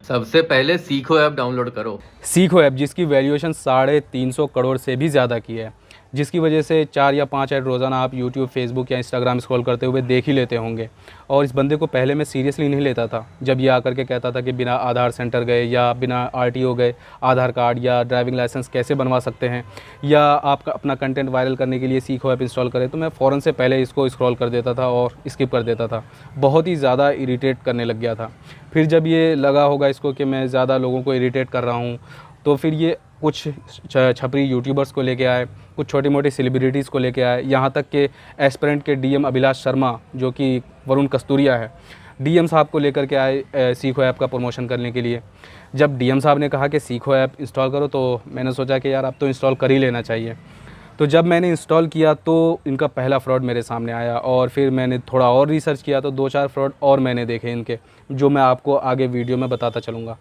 सबसे पहले सीखो ऐप डाउनलोड करो। सीखो ऐप जिसकी वैल्यूएशन 350 करोड़ से भी ज़्यादा की है, जिसकी वजह से 4 या 5 ऐड रोज़ाना आप यूट्यूब, फेसबुक या इंस्टाग्राम स्क्रॉल करते हुए देख ही लेते होंगे। और इस बंदे को पहले मैं सीरियसली नहीं लेता था, जब ये आकर के कहता था कि बिना आधार सेंटर गए या बिना आरटीओ गए आधार कार्ड या ड्राइविंग लाइसेंस कैसे बनवा सकते हैं, या आपका अपना कंटेंट वायरल करने के लिए सीखो ऐप इंस्टॉल करें, तो मैं फ़ौरन से पहले इसको स्क्रॉल कर देता था और स्किप कर देता था। बहुत ही ज़्यादा इरिटेट करने लग गया था। फिर जब ये लगा होगा इसको कि मैं ज़्यादा लोगों को इरिटेट कर रहा हूँ, तो फिर ये कुछ छपरी यूट्यूबर्स को लेके आए, कुछ छोटी मोटी सेलिब्रिटीज़ को लेके आए, यहाँ तक कि एस्पिरेंट के डीएम अभिलाष शर्मा जो कि वरुण कस्तूरिया है, डीएम साहब को लेकर के आए सीखो ऐप का प्रमोशन करने के लिए। जब डीएम साहब ने कहा कि सीखो ऐप इंस्टॉल करो, तो मैंने सोचा कि यार अब तो इंस्टॉल कर ही लेना चाहिए। तो जब मैंने इंस्टॉल किया तो इनका पहला फ्रॉड मेरे सामने आया, और फिर मैंने थोड़ा और रिसर्च किया तो 2-4 फ्रॉड और मैंने देखे इनके, जो मैं आपको आगे वीडियो में बताता चलूँगा।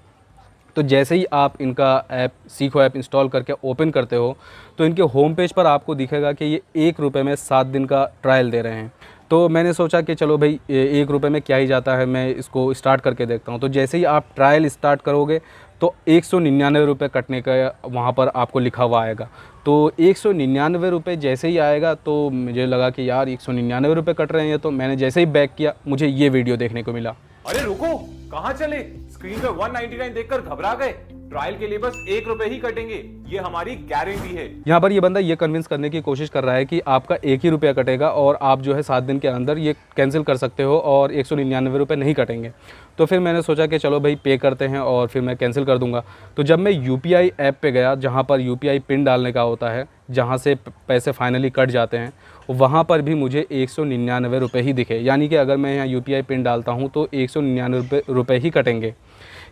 तो जैसे ही आप इनका ऐप सीखो ऐप इंस्टॉल करके ओपन करते हो, तो इनके होम पेज पर आपको दिखेगा कि ये 1 रुपये में 7 दिन का ट्रायल दे रहे हैं। तो मैंने सोचा कि चलो भाई 1 रुपये में क्या ही जाता है, मैं इसको स्टार्ट करके देखता हूँ। तो जैसे ही आप ट्रायल स्टार्ट करोगे तो 199 रुपये कटने का वहाँ पर आपको लिखा हुआ आएगा। तो 199 रुपये जैसे ही आएगा तो मुझे लगा कि यार 199 रुपये कट रहे हैं, तो मैंने जैसे ही बैक किया मुझे ये वीडियो देखने को मिला। अरे रुको, कहां चले? स्क्रीन पे 199 देखकर घबरा गए? ट्रायल के लिए बस 1 रुपए ही कटेंगे, ये हमारी गारंटी है। यहाँ पर ये बंदा ये कन्विंस करने की कोशिश कर रहा है कि आपका 1 ही रुपया कटेगा और आप जो है 7 दिन के अंदर ये कैंसिल कर सकते हो और 199 रुपये नहीं कटेंगे। तो फिर मैंने सोचा कि चलो भाई पे करते हैं और फिर मैं कैंसिल कर दूंगा। तो जब मैं यूपीआई ऐप पे गया, जहाँ पर यूपीआई पिन डालने का होता है, जहाँ से पैसे फाइनली कट जाते हैं, वहाँ पर भी मुझे 199 रुपये ही दिखे। यानी कि अगर मैं यहाँ यूपीआई पिन डालता हूँ तो 199 रुपये ही कटेंगे।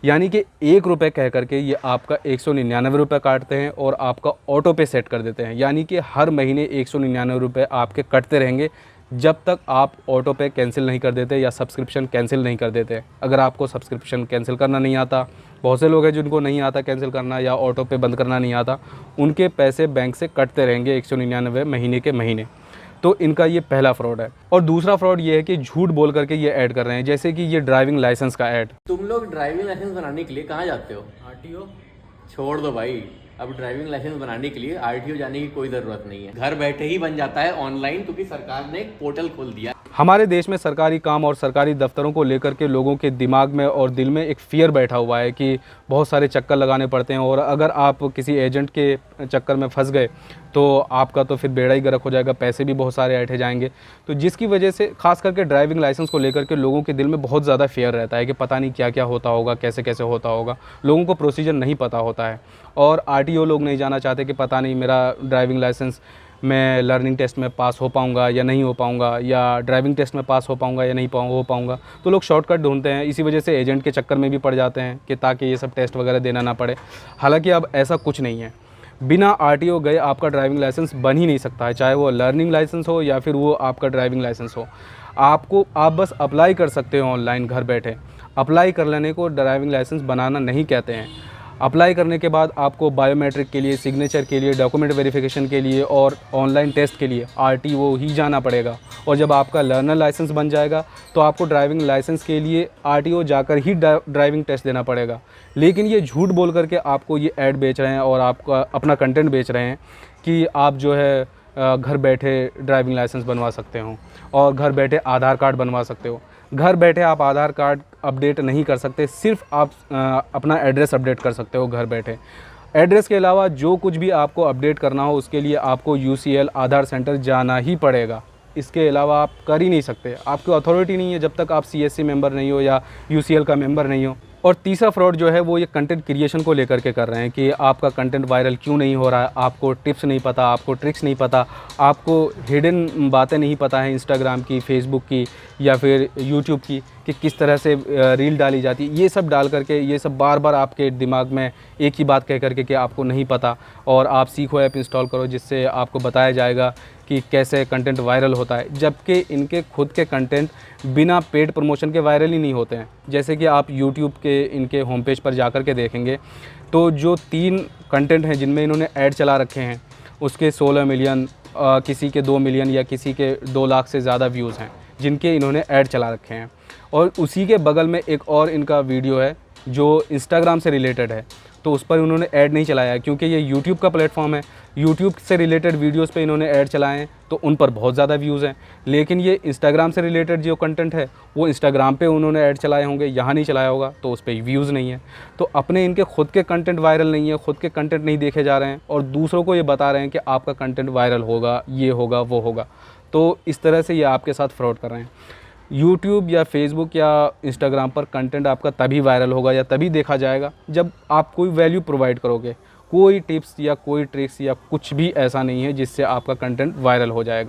यानी कि 1 रुपये कह करके ये आपका 199 रुपये काटते हैं और आपका ऑटो पे सेट कर देते हैं। यानी कि हर महीने 199 रुपये आपके कटते रहेंगे जब तक आप ऑटो पे कैंसिल नहीं कर देते या सब्सक्रिप्शन कैंसिल नहीं कर देते। अगर आपको सब्सक्रिप्शन कैंसिल करना नहीं आता, बहुत से लोग हैं जिनको नहीं आता कैंसिल करना या ऑटो पे बंद करना नहीं आता, उनके पैसे बैंक से कटते रहेंगे 199 महीने के महीने। तो इनका ये पहला फ्रॉड है। और दूसरा फ्रॉड ये है कि झूठ बोल करके ये ऐड कर रहे हैं, जैसे कि ये ड्राइविंग लाइसेंस का ऐड। तुम लोग ड्राइविंग लाइसेंस बनाने के लिए कहाँ जाते हो? आरटीओ। छोड़ दो भाई, अब ड्राइविंग लाइसेंस बनाने के लिए आरटीओ जाने की कोई ज़रूरत नहीं है, घर बैठे ही बन जाता है ऑनलाइन, क्योंकि सरकार ने एक पोर्टल खोल दिया। हमारे देश में सरकारी काम और सरकारी दफ्तरों को लेकर के लोगों के दिमाग में और दिल में एक फ़ियर बैठा हुआ है कि बहुत सारे चक्कर लगाने पड़ते हैं, और अगर आप किसी एजेंट के चक्कर में फंस गए तो आपका तो फिर बेड़ा ही गर्क हो जाएगा, पैसे भी बहुत सारे ऐंठे जाएंगे। तो जिसकी वजह से खास करके ड्राइविंग लाइसेंस को लेकर के लोगों के दिल में बहुत ज़्यादा फ़ियर रहता है कि पता नहीं क्या क्या होता होगा, कैसे कैसे होता होगा। लोगों को प्रोसीजर नहीं पता होता है, और आरटीओ लोग नहीं जाना चाहते कि पता नहीं मेरा ड्राइविंग लाइसेंस मैं लर्निंग टेस्ट में पास हो पाऊँगा या नहीं हो पाऊँगा, या ड्राइविंग टेस्ट में पास हो पाऊँगा या नहीं हो पाऊँगा। तो लोग शॉर्टकट ढूंढते हैं, इसी वजह से एजेंट के चक्कर में भी पड़ जाते हैं कि ताकि ये सब टेस्ट वगैरह देना ना पड़े। हालांकि अब ऐसा कुछ नहीं है, बिना आरटीओ गए आपका ड्राइविंग लाइसेंस बन ही नहीं सकता है, चाहे वो लर्निंग लाइसेंस हो या फिर वो आपका ड्राइविंग लाइसेंस हो। आप बस अप्लाई कर सकते हो ऑनलाइन घर बैठे। अप्लाई कर लेने को ड्राइविंग लाइसेंस बनाना नहीं कहते हैं। अप्लाई करने के बाद आपको बायोमेट्रिक के लिए, सिग्नेचर के लिए, डॉक्यूमेंट वेरिफिकेशन के लिए और ऑनलाइन टेस्ट के लिए आरटीओ ही जाना पड़ेगा। और जब आपका लर्नर लाइसेंस बन जाएगा तो आपको ड्राइविंग लाइसेंस के लिए आरटीओ जाकर ही ड्राइविंग टेस्ट देना पड़ेगा। लेकिन ये झूठ बोल करके आपको ये ऐड बेच रहे हैं और आपका अपना कंटेंट बेच रहे हैं कि आप जो है घर बैठे ड्राइविंग लाइसेंस बनवा सकते हो और घर बैठे आधार कार्ड बनवा सकते हो। घर बैठे आप आधार कार्ड अपडेट नहीं कर सकते, सिर्फ आप अपना एड्रेस अपडेट कर सकते हो घर बैठे। एड्रेस के अलावा जो कुछ भी आपको अपडेट करना हो उसके लिए आपको यूसीएल आधार सेंटर जाना ही पड़ेगा। इसके अलावा आप कर ही नहीं सकते, आपकी अथॉरिटी नहीं है जब तक आप सीएससी मेंबर नहीं हो या यूसीएल का मेंबर नहीं हो। और तीसरा फ्रॉड जो है वो ये कंटेंट क्रिएशन को लेकर के कर रहे हैं कि आपका कंटेंट वायरल क्यों नहीं हो रहा है, आपको टिप्स नहीं पता, आपको ट्रिक्स नहीं पता, आपको हिडन बातें नहीं पता है इंस्टाग्राम की, फेसबुक की या फिर यूट्यूब की, कि किस तरह से रील डाली जाती है। ये सब डाल करके, ये सब बार बार आपके दिमाग में एक ही बात कह करके कि आपको नहीं पता, और आप सीखो ऐप इंस्टॉल करो जिससे आपको बताया जाएगा कि कैसे कंटेंट वायरल होता है, जबकि इनके खुद के कंटेंट बिना पेड प्रमोशन के वायरल ही नहीं होते हैं। जैसे कि आप यूट्यूब के इनके होम पेज पर जाकर के देखेंगे तो जो 3 कंटेंट हैं जिनमें इन्होंने ऐड चला रखे हैं उसके 16 मिलियन, किसी के 2 मिलियन या किसी के 2 लाख से ज़्यादा व्यूज़ हैं जिनके इन्होंने ऐड चला रखे हैं। और उसी के बगल में एक और इनका वीडियो है जो इंस्टाग्राम से रिलेटेड है, तो उस पर उन्होंने ऐड नहीं चलाया है, क्योंकि ये यूट्यूब का प्लेटफॉर्म है। यूट्यूब से रिलेटेड वीडियोस पे इन्होंने ऐड चलाए हैं तो उन पर बहुत ज़्यादा व्यूज़ हैं। लेकिन ये इंस्टाग्राम से रिलेटेड जो कंटेंट है वो इंस्टाग्राम पे उन्होंने ऐड चलाए होंगे, यहाँ नहीं चलाया होगा, तो उस पर व्यूज़ नहीं है। तो अपने इनके खुद के कंटेंट वायरल नहीं है, खुद के कंटेंट नहीं देखे जा रहे हैं और दूसरों को ये बता रहे हैं कि आपका कंटेंट वायरल होगा, ये होगा, वो होगा। तो इस तरह से ये आपके साथ फ्रॉड कर रहे हैं। यूट्यूब या फेसबुक या इंस्टाग्राम पर कंटेंट आपका तभी वायरल होगा या तभी देखा जाएगा जब आप कोई वैल्यू प्रोवाइड करोगे। कोई टिप्स या कोई ट्रिक्स या कुछ भी ऐसा नहीं है जिससे आपका कंटेंट वायरल हो जाएगा।